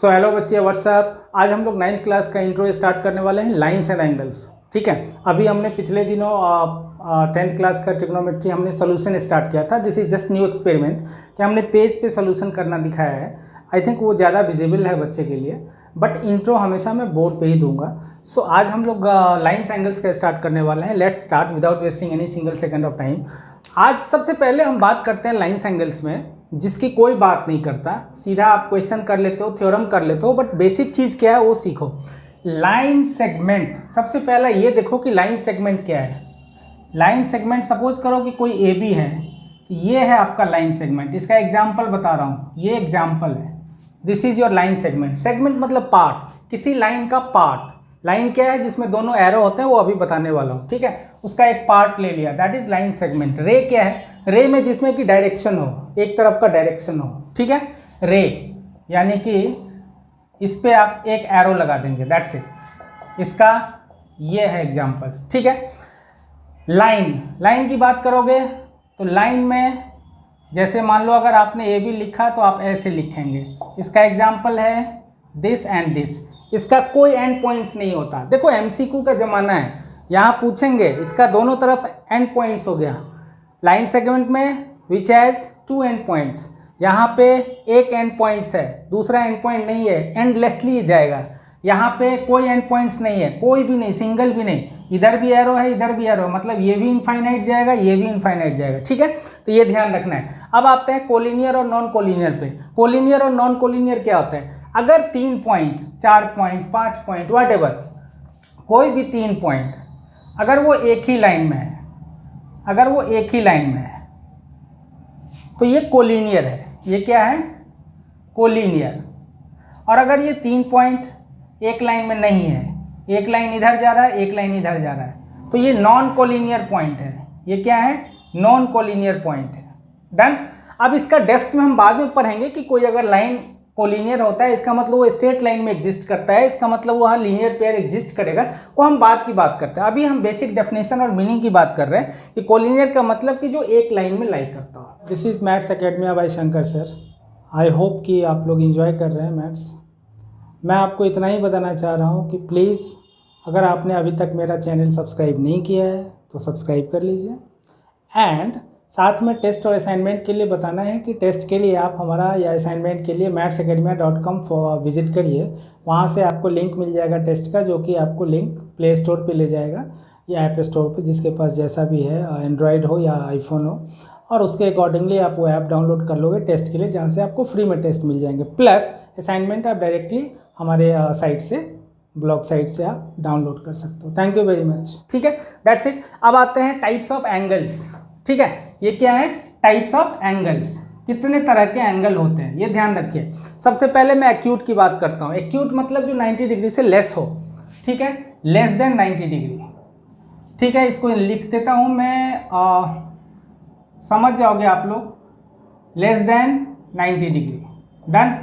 So hello बच्चे, WhatsApp. आज हम लोग 9th क्लास का इंट्रो स्टार्ट करने वाले हैं, लाइंस एंड एंगल्स। ठीक है, अभी हमने पिछले दिनों 10th क्लास का ट्रिग्नोमेट्री हमने सोल्यूशन स्टार्ट किया था। This is just new experiment कि हमने पेज पे सोल्यूशन करना दिखाया है। आई थिंक वो ज़्यादा विजिबल है बच्चे के लिए, बट इंट्रो हमेशा मैं बोर्ड पे ही दूंगा। सो आज हम लोग लाइंस एंगल्स का स्टार्ट करने वाले हैं। Let's start without wasting any single second of time. आज सबसे पहले हम बात करते हैं लाइंस एंगल्स में, जिसकी कोई बात नहीं करता, सीधा आप क्वेश्चन कर लेते हो, थ्योरम कर लेते हो, बट बेसिक चीज़ क्या है वो सीखो। लाइन सेगमेंट, सबसे पहला ये देखो कि लाइन सेगमेंट क्या है। लाइन सेगमेंट, सपोज करो कि कोई ए बी है, ये है आपका लाइन सेगमेंट। इसका एग्जाम्पल बता रहा हूँ, ये एग्जाम्पल है। This is your line segment. Segment मतलब पार्ट, किसी लाइन का पार्ट। लाइन क्या है? जिसमें दोनों एरो होते हैं, वो अभी बताने वाला हूँ। ठीक है, उसका एक पार्ट ले लिया, दैट इज लाइन सेगमेंट। रे क्या है? रे में जिसमें कि डायरेक्शन हो, एक तरफ का डायरेक्शन हो। ठीक है, रे यानी कि इस पे आप एक एरो लगा देंगे, दैट्स इट। इसका ये है एग्जाम्पल। ठीक है, लाइन, लाइन की बात करोगे तो लाइन में जैसे मान लो अगर आपने ए बी लिखा तो आप ऐसे लिखेंगे। इसका एग्जाम्पल है दिस एंड दिस। इसका कोई एंड पॉइंट्स नहीं होता। देखो एमसीक्यू का ज़माना है, यहाँ पूछेंगे इसका दोनों तरफ एंड पॉइंट्स हो गया। लाइन सेगमेंट में विच हैज़ 2 एंड पॉइंट्स, यहाँ पे एक एंड पॉइंट्स है, दूसरा एंड पॉइंट नहीं है, एंडलेसली जाएगा। यहाँ पे कोई एंड पॉइंट्स नहीं है, कोई भी नहीं, सिंगल भी नहीं। इधर भी एरो है, इधर भी एरो, मतलब ये भी इनफाइनाइट जाएगा, ये भी इनफाइनाइट जाएगा। ठीक है, तो ये ध्यान रखना है। अब आते हैं कोलिनियर और नॉन कोलिनियर पे। कोलिनियर और नॉन कोलिनियर क्या होता है? अगर 3 point, 4 point, 5 point, what ever, कोई भी 3 पॉइंट अगर वो एक ही लाइन में है, अगर वो एक ही लाइन में है तो ये कोलिनियर है। ये क्या है? कोलिनियर। और अगर ये 3 पॉइंट एक लाइन में नहीं है, एक लाइन इधर जा रहा है, एक लाइन इधर जा रहा है, तो ये नॉन कोलिनियर पॉइंट है। ये क्या है? नॉन कोलिनियर पॉइंट है। डन। अब इसका डेप्थ में हम बाद में पढ़ेंगे कि कोई अगर लाइन कोलिनियर होता है, इसका मतलब वो स्ट्रेट लाइन में एग्जिस्ट करता है, इसका मतलब वो लीनियर पेयर एग्जिस्ट करेगा, वो हम बाद की बात करते हैं। अभी हम बेसिक डेफिनेशन और मीनिंग की बात कर रहे हैं कि कोलिनियर का मतलब कि जो एक लाइन में लाई करता हो। This is maths academy by Shankar sir. I hope कि आप लोग इंजॉय कर रहे हैं मैथ्स। मैं आपको इतना ही बताना चाह रहा हूँ कि प्लीज़ अगर आपने अभी तक मेरा चैनल सब्सक्राइब नहीं किया है तो सब्सक्राइब कर लीजिए। एंड साथ में टेस्ट और असाइनमेंट के लिए बताना है कि टेस्ट के लिए आप हमारा या असाइनमेंट के लिए mathsacademia.com विज़िट करिए। वहाँ से आपको लिंक मिल जाएगा टेस्ट का, जो कि आपको लिंक प्ले स्टोर पे ले जाएगा या ऐप स्टोर पे, जिसके पास जैसा भी है, एंड्रॉयड हो या आईफोन हो, और उसके अकॉर्डिंगली आप वो ऐप डाउनलोड कर लोगे टेस्ट के लिए, जहाँ से आपको फ्री में टेस्ट मिल जाएंगे। प्लस असाइनमेंट आप डायरेक्टली हमारे साइट से, ब्लॉग साइट से आप डाउनलोड कर सकते हो। Thank you very much. ठीक है, दैट्स इट। अब आते हैं टाइप्स ऑफ एंगल्स। ठीक है, ये क्या है? Types of angles. कितने तरह के एंगल होते हैं ये ध्यान रखिए। सबसे पहले मैं एक्यूट की बात करता हूँ। एक्यूट मतलब जो 90 डिग्री से लेस हो। ठीक है, लेस देन 90 डिग्री। ठीक है, इसको लिख देता हूँ मैं, समझ जाओगे आप लोग। Less than 90 degree. Done.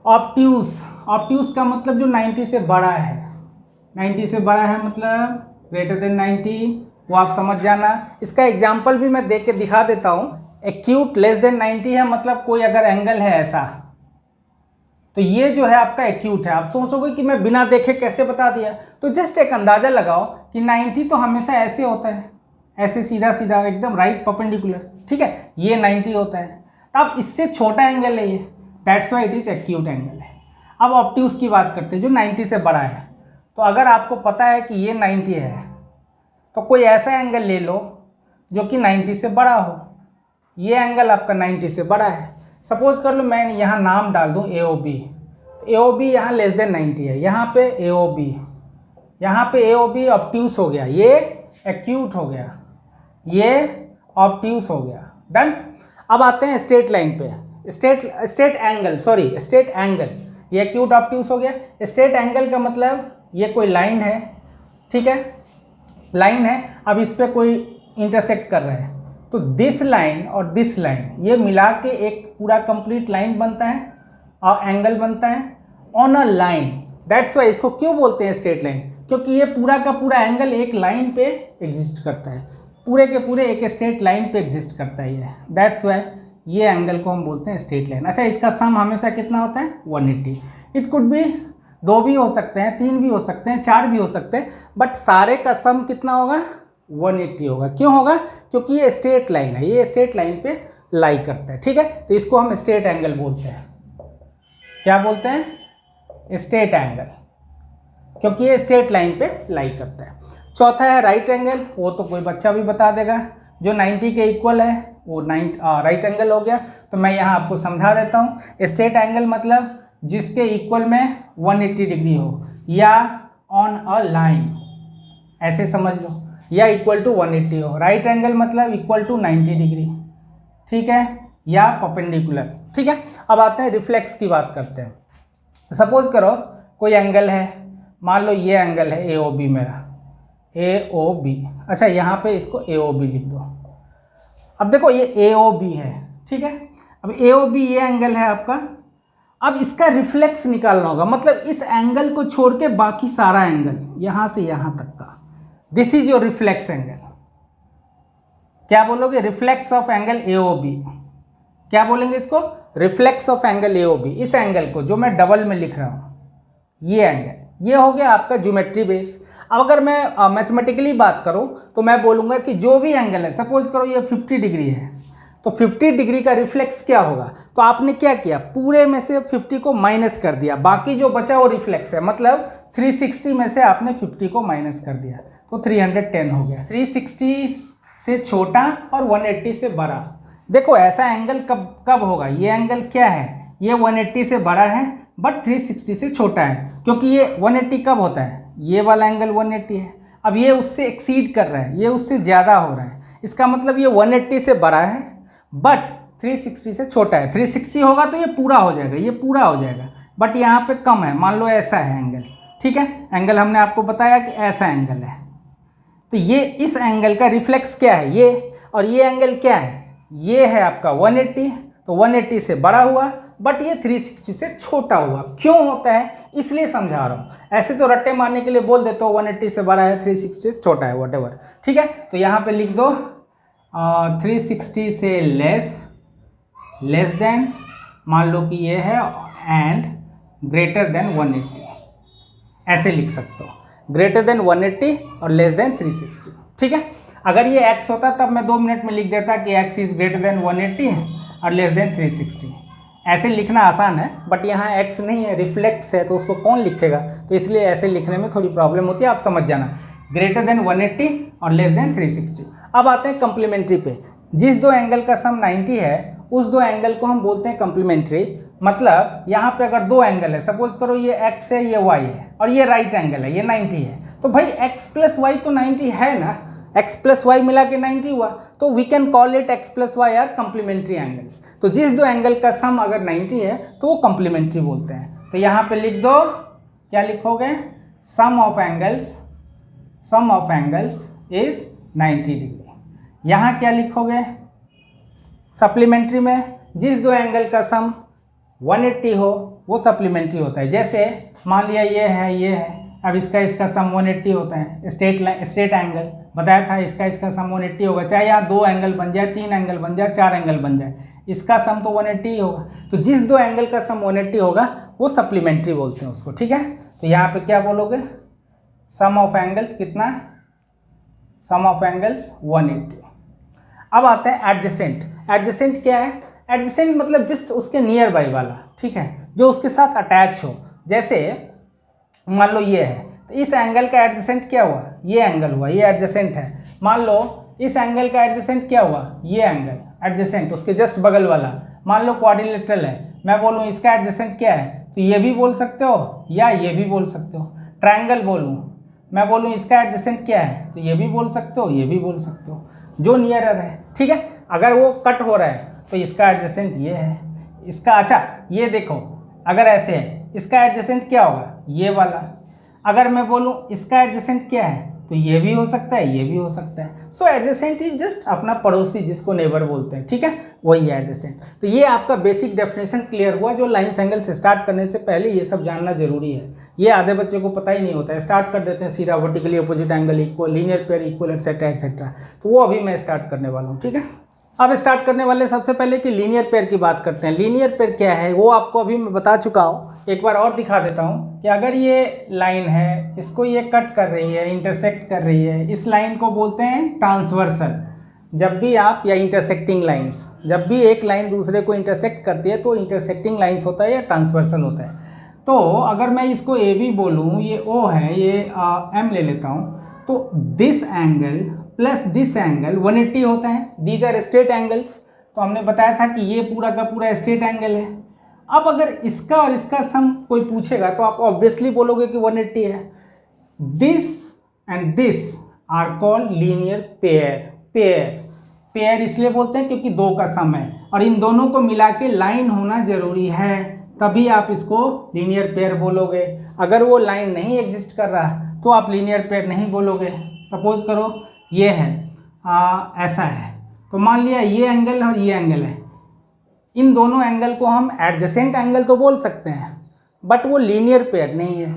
Obtuse, obtuse का मतलब जो 90 से बड़ा है। 90 से बड़ा है मतलब ग्रेटर देन 90, वो आप समझ जाना। इसका एग्जाम्पल भी मैं देख के दिखा देता हूँ। एक्यूट लेस देन 90 है, मतलब कोई अगर एंगल है ऐसा, तो ये जो है आपका एक्यूट है। आप सोचोगे कि मैं बिना देखे कैसे बता दिया, तो जस्ट एक अंदाज़ा लगाओ कि 90 तो हमेशा ऐसे होता है, ऐसे सीधा सीधा एकदम राइट परपेंडिकुलर। ठीक है, ये 90 होता है, तो अब इससे छोटा एंगल है ये, that's why it is acute angle है। अब ऑब्ट्यूस की बात करते हैं, जो 90 से बड़ा है। तो अगर आपको पता है कि ये 90 है, तो कोई ऐसा एंगल ले लो जो कि 90 से बड़ा हो। ये एंगल आपका 90 से बड़ा है। सपोज कर लो मैं यहाँ नाम डाल दूँ AOB, तो AOB यहाँ लेस देन 90 है, यहाँ पे AOB, यहाँ पे AOB ऑब्ट्यूस हो गया, ये एक्यूट हो गया, ये ऑब्ट्यूस हो गया। डन। अब आते हैं स्ट्रेट लाइन पे। स्ट्रेट एंगल, ये एक्यूट ऑब्ट्यूस हो गया। स्ट्रेट एंगल का मतलब ये कोई लाइन है। ठीक है, लाइन है, अब इस पे कोई इंटरसेक्ट कर रहे हैं, तो दिस लाइन और दिस लाइन ये मिला के एक पूरा कंप्लीट लाइन बनता है और एंगल बनता है on a line. That's why इसको क्यों बोलते हैं स्ट्रेट लाइन? क्योंकि ये पूरा का पूरा एंगल एक लाइन पे एग्जिस्ट करता है, पूरे के पूरे एक स्ट्रेट लाइन पे एग्जिस्ट करता है ये। दैट्स वाई ये एंगल को हम बोलते हैं स्ट्रेट लाइन। अच्छा, इसका सम हमेशा कितना होता है 180। इट कुड बी 2 भी हो सकते हैं, 3 भी हो सकते हैं, 4 भी हो सकते हैं, बट सारे का सम कितना होगा 180 होगा। क्यों होगा? क्योंकि ये स्ट्रेट लाइन है, ये स्ट्रेट लाइन पे लाई करता है। ठीक है, तो इसको हम स्ट्रेट एंगल बोलते हैं। क्या बोलते हैं? स्ट्रेट एंगल, क्योंकि ये स्ट्रेट लाइन पे लाई करता है। चौथा है राइट एंगल, वो तो कोई बच्चा भी बता देगा। जो 90 के इक्वल है वो राइट एंगल हो गया। तो मैं यहाँ आपको समझा देता हूँ। स्ट्रेट एंगल मतलब जिसके इक्वल में 180 डिग्री हो, या ऑन अ लाइन, ऐसे समझ लो, या इक्वल टू 180 हो। राइट एंगल मतलब इक्वल टू 90 डिग्री, ठीक है, या परपेंडिकुलर। ठीक है, अब आते हैं रिफ्लेक्स की बात करते हैं। सपोज करो कोई एंगल है, मान लो ये एंगल है AOB मेरा, AOB। अच्छा, यहाँ पे इसको AOB लिख दो। अब देखो ये AOB है, ठीक है। अब AOB ये एंगल है आपका। अब इसका रिफ्लेक्स निकालना होगा, मतलब इस एंगल को छोड़ के बाकी सारा एंगल यहाँ से यहाँ तक का, this is your reflex angle. क्या बोलोगे? Reflex of angle AOB। क्या बोलेंगे इसको? Reflex of angle AOB। इस एंगल को जो मैं डबल में लिख रहा हूँ, ये एंगल, ये हो गया आपका ज्योमेट्री बेस। अब अगर मैं मैथमेटिकली बात करूँ तो मैं बोलूँगा कि जो भी एंगल है, सपोज करो ये 50 डिग्री है, तो 50 डिग्री का रिफ्लेक्स क्या होगा? तो आपने क्या किया, पूरे में से 50 को माइनस कर दिया, बाकी जो बचा वो रिफ्लेक्स है। मतलब 360 में से आपने 50 को माइनस कर दिया, तो 310 हो गया। 360 से छोटा और 180 से बड़ा। देखो ऐसा एंगल कब होगा? ये एंगल क्या है? ये 180 से बड़ा है बट 360 से छोटा है, क्योंकि ये 180 कब होता है? ये वाला एंगल 180 है। अब ये उससे एक्सीड कर रहा है, ये उससे ज़्यादा हो रहा है, इसका मतलब ये 180 से बड़ा है बट 360 से छोटा है। 360 होगा तो ये पूरा हो जाएगा, ये पूरा हो जाएगा, बट यहाँ पे कम है। मान लो ऐसा है एंगल, ठीक है, एंगल हमने आपको बताया कि ऐसा एंगल है, तो ये इस एंगल का रिफ्लेक्स क्या है? ये, और ये एंगल क्या है? ये है आपका 180, तो 180 से बड़ा हुआ बट ये 360 से छोटा हुआ। क्यों होता है इसलिए समझा रहा हूँ, ऐसे तो रट्टे मारने के लिए बोल देते हो 180 से बड़ा है 360 से छोटा है, वॉटेवर। ठीक है, तो यहाँ पे लिख दो 360 से लेस देन, मान लो कि ये है, एंड ग्रेटर देन 180, ऐसे लिख सकते हो, ग्रेटर देन 180 और लेस देन 360। ठीक है, अगर ये x होता तब मैं 2 मिनट में लिख देता कि x इज ग्रेटर देन 180 और लेस देन 360। ऐसे लिखना आसान है, बट यहाँ x नहीं है, रिफ्लेक्स है, तो उसको कौन लिखेगा? तो इसलिए ऐसे लिखने में थोड़ी प्रॉब्लम होती है, आप समझ जाना, ग्रेटर देन 180 और लेस देन 360। अब आते हैं कम्प्लीमेंट्री पे। जिस दो एंगल का सम 90 है उस दो एंगल को हम बोलते हैं कम्प्लीमेंट्री। मतलब यहाँ पे अगर दो एंगल है, सपोज करो ये x है, ये y है, और ये राइट एंगल है, ये 90 है, तो भाई x प्लस वाई तो 90 है ना, x प्लस वाई मिला के 90 हुआ, तो we can call it x plus y are complementary angles. तो जिस दो एंगल का सम अगर 90 है तो वो कम्प्लीमेंट्री बोलते हैं। तो यहाँ पे लिख दो, क्या लिखोगे? सम ऑफ एंगल्स इज 90 डिग्री। यहाँ क्या लिखोगे? सप्लीमेंट्री में जिस दो एंगल का सम 180 हो वो सप्लीमेंट्री होता है। जैसे मान लिया ये है, अब इसका सम 180 होता है। स्ट्रेट एंगल बताया था, इसका सम 180 होगा, चाहे यहाँ 2 एंगल बन जाए, 3 एंगल बन जाए, 4 एंगल बन जाए, इसका सम तो 180 ही होगा। तो जिस दो एंगल का सम 180 होगा वो सप्लीमेंट्री बोलते हैं उसको। ठीक है, तो यहाँ पे क्या बोलोगे? सम ऑफ एंगल्स कितना? सम ऑफ एंगल्स 180। अब आता है एडजेसेंट। एडजेसेंट क्या है? एडजेसेंट मतलब जस्ट उसके नियर बाई वाला, ठीक है, जो उसके साथ अटैच हो। जैसे मान लो ये है, तो इस एंगल का एडजेसेंट क्या हुआ? ये एंगल हुआ, ये एडजेसेंट है। मान लो इस एंगल का एडजेसेंट क्या हुआ? ये एंगल एडजेसेंट, उसके जस्ट बगल वाला। मान लो क्वाड्रिलेटरल है, मैं बोलूँ इसका एडजेसेंट क्या है, तो ये भी बोल सकते हो या ये भी बोल सकते हो। ट्रायंगल बोलूँ, मैं बोलूँ इसका एडजेसेंट क्या है, तो ये भी बोल सकते हो, ये भी बोल सकते हो, जो नियरर है। ठीक है, अगर वो कट हो रहा है तो इसका एडजेसेंट ये है, इसका। अच्छा ये देखो, अगर ऐसे है, इसका एडजेसेंट क्या होगा? ये वाला। अगर मैं बोलूँ इसका एडजेसेंट क्या है, तो ये भी हो सकता है, ये भी हो सकता है। सो एडजेसेंट इज जस्ट अपना पड़ोसी, जिसको नेबर बोलते हैं। ठीक है, वही है एडजेसेंट। तो ये आपका बेसिक डेफिनेशन क्लियर हुआ। जो लाइन्स एंगल से स्टार्ट करने से पहले ये सब जानना जरूरी है। ये आधे बच्चे को पता ही नहीं होता है, स्टार्ट कर देते हैं सीधा vertically opposite angle equal, linear pair equal, etcetera etcetera. तो वो अभी मैं स्टार्ट करने वाला हूँ। ठीक है। अब स्टार्ट करने वाले सबसे पहले कि लीनियर पेयर की बात करते हैं। लीनियर पेयर क्या है वो आपको अभी मैं बता चुका हूँ, एक बार और दिखा देता हूँ कि अगर ये लाइन है, इसको ये कट कर रही है, इंटरसेक्ट कर रही है, इस लाइन को बोलते हैं ट्रांसवर्सल। जब भी आप, या इंटरसेक्टिंग लाइंस, जब भी एक लाइन दूसरे को इंटरसेक्ट करती है तो इंटरसेक्टिंग लाइंस होता है या ट्रांसवर्सल होता है। तो अगर मैं इसको ए बी बोलूँ, ये ओ है, ये एम ले लेता हूँ, तो this angle plus this angle 180 होता है। These are straight angles. तो हमने बताया था कि ये पूरा का पूरा स्ट्रेट एंगल है। अब अगर इसका और इसका सम कोई पूछेगा तो आप ऑब्वियसली बोलोगे कि 180 है। This and this are called linear pair. Pair इसलिए बोलते हैं क्योंकि दो का सम है और इन दोनों को मिला के लाइन होना जरूरी है, तभी आप इसको लीनियर पेयर बोलोगे। अगर वो लाइन नहीं एग्जिस्ट कर रहा तो आप लीनियर पेयर नहीं बोलोगे। सपोज करो ये है, ऐसा है, तो मान लिया ये एंगल और ये एंगल है, इन दोनों एंगल को हम एडजेसेंट एंगल तो बोल सकते हैं, बट वो लीनियर पेयर नहीं है।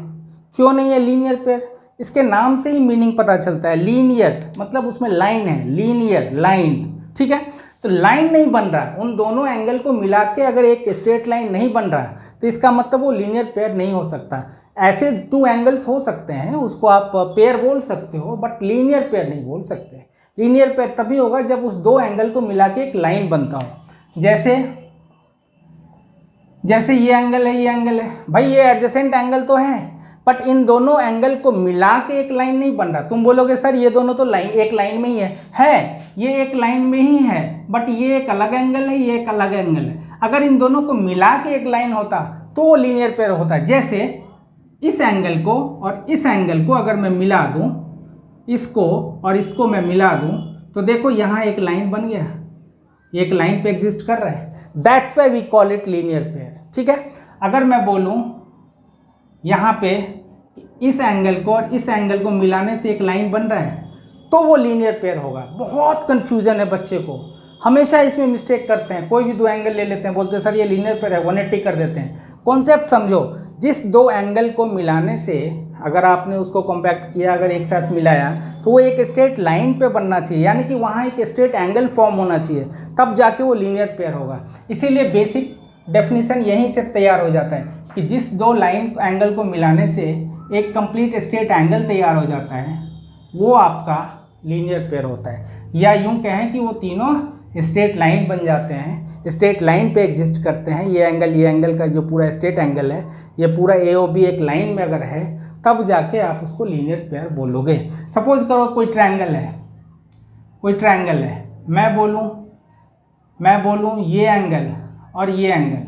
क्यों नहीं है लीनियर पेयर? इसके नाम से ही मीनिंग पता चलता है। लीनियर मतलब उसमें लाइन है, लीनियर लाइन, ठीक है। तो लाइन नहीं बन रहा, उन दोनों एंगल को मिला के अगर एक स्ट्रेट लाइन नहीं बन रहा तो इसका मतलब वो लीनियर पेयर नहीं हो सकता। ऐसे टू एंगल्स हो सकते हैं, उसको आप पेयर बोल सकते हो, बट लीनियर पेयर नहीं बोल सकते। लीनियर पेयर तभी होगा जब उस दो एंगल को मिला के एक लाइन बनता हो। जैसे ये एंगल है, ये एंगल है, भाई ये एडजेसेंट एंगल तो है, बट इन दोनों एंगल को मिला के एक लाइन नहीं बन रहा। तुम बोलोगे सर ये दोनों तो एक लाइन में ही है, ये एक लाइन में ही है, बट ये एक अलग एंगल है, ये एक अलग एंगल है। अगर इन दोनों को मिला के एक लाइन होता तो वो लीनियर पेयर होता। जैसे इस एंगल को और इस एंगल को अगर मैं मिला दूं, इसको और इसको मैं मिला दूं, तो देखो यहाँ एक लाइन बन गया, एक लाइन पे एग्जिस्ट कर रहा है। That's why we call it linear pair, ठीक है। अगर मैं बोलूं यहाँ पे इस एंगल को और इस एंगल को मिलाने से एक लाइन बन रहा है, तो वो लीनियर पेयर होगा। बहुत कंफ्यूजन है बच्चे को, हमेशा इसमें मिस्टेक करते हैं। कोई भी दो एंगल ले लेते हैं, बोलते हैं सर ये लीनियर पेयर है, 180 कर देते हैं। कॉन्सेप्ट समझो, जिस दो एंगल को मिलाने से अगर आपने उसको कॉम्पैक्ट किया, अगर एक साथ मिलाया, तो वो एक स्ट्रेट लाइन पे बनना चाहिए, यानी कि वहाँ एक स्ट्रेट एंगल फॉर्म होना चाहिए, तब जाके वो लीनियर पेयर होगा। इसीलिए बेसिक डेफिनेशन यहीं से तैयार हो जाता है कि जिस दो लाइन एंगल को मिलाने से एक कंप्लीट स्ट्रेट एंगल तैयार हो जाता है, वो आपका लीनियर पेयर होता है। या यूं कहें कि वो तीनों स्ट्रेट लाइन बन जाते हैं, स्ट्रेट लाइन पे एग्जिस्ट करते हैं। ये एंगल का जो पूरा स्ट्रेट एंगल है, ये पूरा AOB एक लाइन में अगर है, तब जाके आप उसको लीनियर पेयर बोलोगे। सपोज करो कोई ट्रायंगल है, मैं बोलूँ ये एंगल और ये एंगल,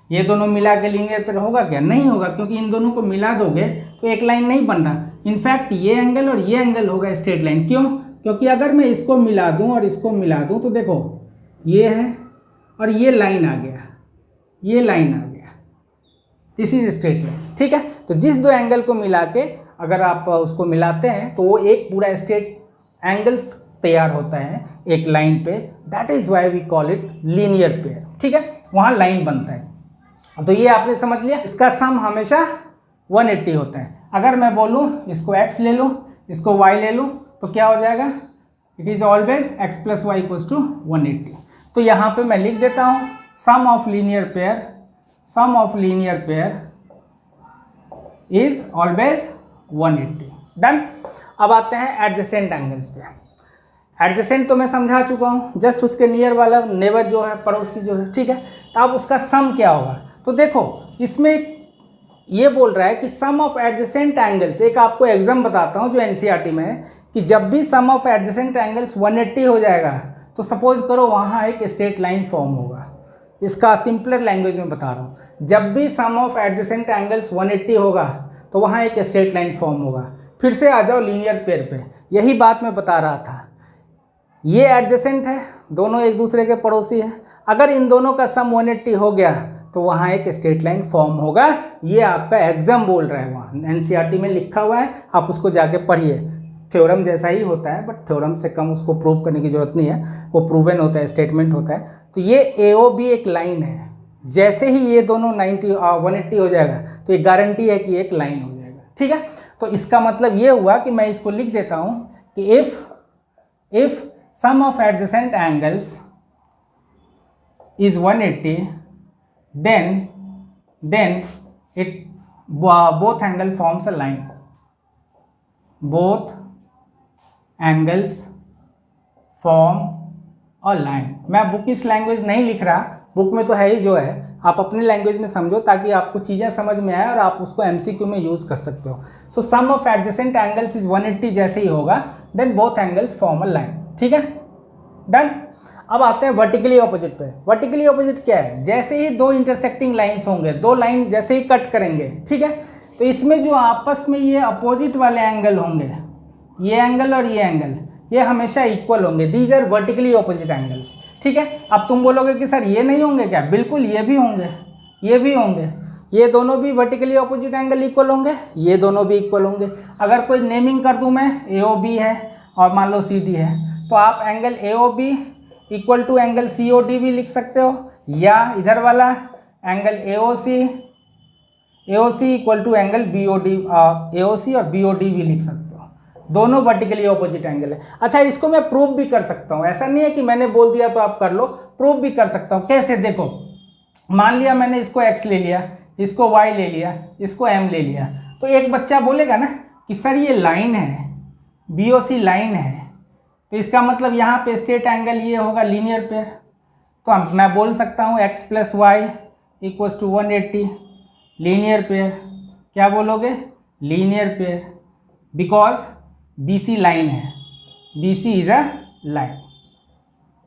ये दोनों मिला के लीनियर पेयर होगा क्या? नहीं होगा, क्योंकि इन दोनों को मिला दोगे तो एक लाइन नहीं बन रहा। इनफैक्ट ये एंगल और ये एंगल होगा स्ट्रेट लाइन। क्यों? क्योंकि अगर मैं इसको मिला दूं और इसको मिला दूं, तो देखो ये है और ये लाइन आ गया, ये लाइन आ गया, दिस इज स्ट्रेट लाइन, ठीक है। तो जिस दो एंगल को मिला के अगर आप उसको मिलाते हैं तो वो एक पूरा स्ट्रेट एंगल्स तैयार होता है एक लाइन पे। That is why we call it linear pair, ठीक है। वहाँ लाइन बनता है। तो ये आपने समझ लिया, इसका सम हमेशा 180 होता है। अगर मैं बोलूँ इसको x ले लूँ, इसको y ले लूँ, तो क्या हो जाएगा? It is always x plus y equals to 180। तो यहाँ पे मैं लिख देता हूँ sum of linear pair is always 180। Done. अब आते हैं एडजेसेंट एंगल्स पे। एडजेसेंट तो मैं समझा चुका हूँ, जस्ट उसके नियर वाला नेबर जो है, पड़ोसी जो है, ठीक है। तो अब उसका सम क्या होगा? तो देखो इसमें ये बोल रहा है कि सम ऑफ एडजेसेंट एंगल्स, एक आपको एग्जाम बताता हूँ जो NCERT में है, कि जब भी सम ऑफ एडजेसेंट एंगल्स 180 हो जाएगा तो सपोज करो वहाँ एक स्ट्रेट लाइन फॉर्म होगा। इसका सिंपलर लैंग्वेज में बता रहा हूँ, जब भी सम ऑफ एडजेसेंट एंगल्स 180 होगा तो वहाँ एक स्ट्रेट लाइन फॉर्म होगा। फिर से आ जाओ लीनियर पेयर पे, यही बात मैं बता रहा था। ये एडजेसेंट है, दोनों एक दूसरे के पड़ोसी हैं। अगर इन दोनों का सम 180 हो गया तो वहाँ एक स्ट्रेट लाइन फॉर्म होगा। ये आपका एग्जाम बोल रहा है, वहाँ NCERT में लिखा हुआ है, आप उसको जाके पढ़िए। थ्योरम जैसा ही होता है, बट थ्योरम से कम उसको प्रूव करने की जरूरत नहीं है, वो प्रूवन होता है, स्टेटमेंट होता है। तो ये AOB एक लाइन है, जैसे ही ये दोनों 180 हो जाएगा तो एक गारंटी है कि एक लाइन हो जाएगा, ठीक है। तो इसका मतलब ये हुआ कि मैं इसको लिख देता हूँ कि if sum of adjacent angles is 180, then it both angle forms a line. Both angles form a line. मैं बुक इस लैंग्वेज नहीं लिख रहा, बुक में तो है ही जो है, आप अपनी लैंग्वेज में समझो ताकि आपको चीज़ें समझ में आए और आप उसको MCQ में यूज़ कर सकते हो. So sum of adjacent angles is 180 जैसे ही होगा, then both angles form a line. ठीक है, डन. अब आते हैं वर्टिकली ऑपोजिट पे. वर्टिकली ऑपोजिट क्या है? जैसे ही दो इंटरसेक्टिंग लाइंस होंगे, दो लाइन जैसे ही कट करेंगे, ठीक है, तो इसमें जो आपस में ये अपोजिट वाले एंगल होंगे, ये एंगल और ये एंगल, ये हमेशा इक्वल होंगे. These are vertically opposite angles. ठीक है, अब तुम बोलोगे कि सर ये नहीं होंगे क्या? बिल्कुल ये भी होंगे, ये भी होंगे. ये दोनों भी वर्टिकली ऑपोजिट एंगल इक्वल होंगे, ये दोनों भी इक्वल होंगे. अगर कोई नेमिंग कर दूं मैं, AOB है और मान लो CD है, तो आप angle AOB equal to angle COD भी लिख सकते हो, या इधर वाला angle AOC equal to angle BOD, AOC और BOD भी लिख सकते हो. दोनों वर्टिकली ऑपोजिट एंगल है. अच्छा, इसको मैं प्रूव भी कर सकता हूँ. ऐसा नहीं है कि मैंने बोल दिया तो आप कर लो, प्रूव भी कर सकता हूँ. कैसे? देखो, मान लिया मैंने इसको X ले लिया, इसको Y ले लिया, इसको M ले लिया, तो एक बच्चा बोलेगा ना कि सर ये लाइन है, BOC लाइन है, तो इसका मतलब यहाँ पे स्ट्रेट एंगल ये होगा लीनियर पेयर. तो मैं बोल सकता हूँ X + Y = 180 लीनियर पेयर. क्या बोलोगे? Linear pair, because BC line है, BC is a line.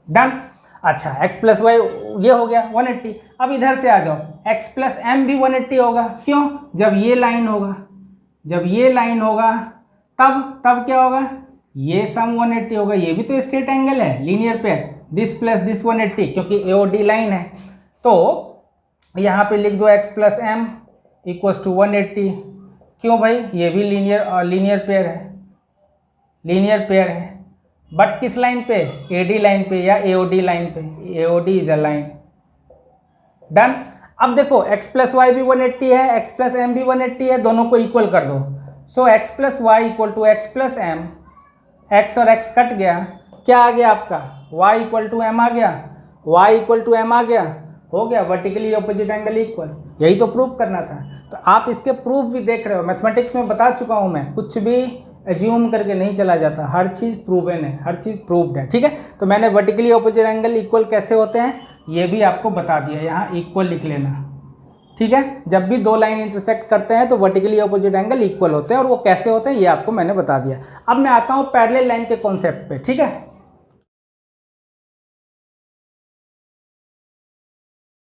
Done. अच्छा, X + Y ये हो गया 180. अब इधर से आ जाओ, X + M भी 180 होगा. क्यों? जब ये लाइन होगा, जब ये लाइन होगा तब क्या होगा? ये सम 180 होगा. ये भी तो स्ट्रेट एंगल है, linear pair. This plus this 180, क्योंकि AOD लाइन है. तो यहाँ पे लिख दो X + M = 180. क्यों भाई? ये भी लीनियर पेयर है, लीनियर पेयर है. बट किस लाइन पे? AD लाइन पे या AOD लाइन पे. AOD is a line. Done. अब देखो, X + Y भी 180 है, X + M भी 180 है, दोनों को इक्वल कर दो. सो X + Y = X + M. X और X कट गया, क्या आ गया आपका? Y = M आ गया, Y = M आ गया, हो गया वर्टिकली ऑपोजिट एंगल इक्वल. यही तो प्रूव करना था. तो आप इसके प्रूफ भी देख रहे हो. मैथमेटिक्स में बता चुका हूँ मैं, कुछ भी एज्यूम करके नहीं चला जाता, हर चीज़ प्रूवन है, हर चीज़ प्रूव्ड है. ठीक है, तो मैंने वर्टिकली ऑपोजिट एंगल इक्वल कैसे होते हैं ये भी आपको बता दिया. यहाँ इक्वल लिख लेना. ठीक है, जब भी दो लाइन इंटरसेक्ट करते हैं तो वर्टिकली ऑपोजिट एंगल इक्वल होते हैं, और वो कैसे होते हैं ये आपको मैंने बता दिया. अब मैं आता हूँ पैरेलल लाइन के कॉन्सेप्ट पे. ठीक है,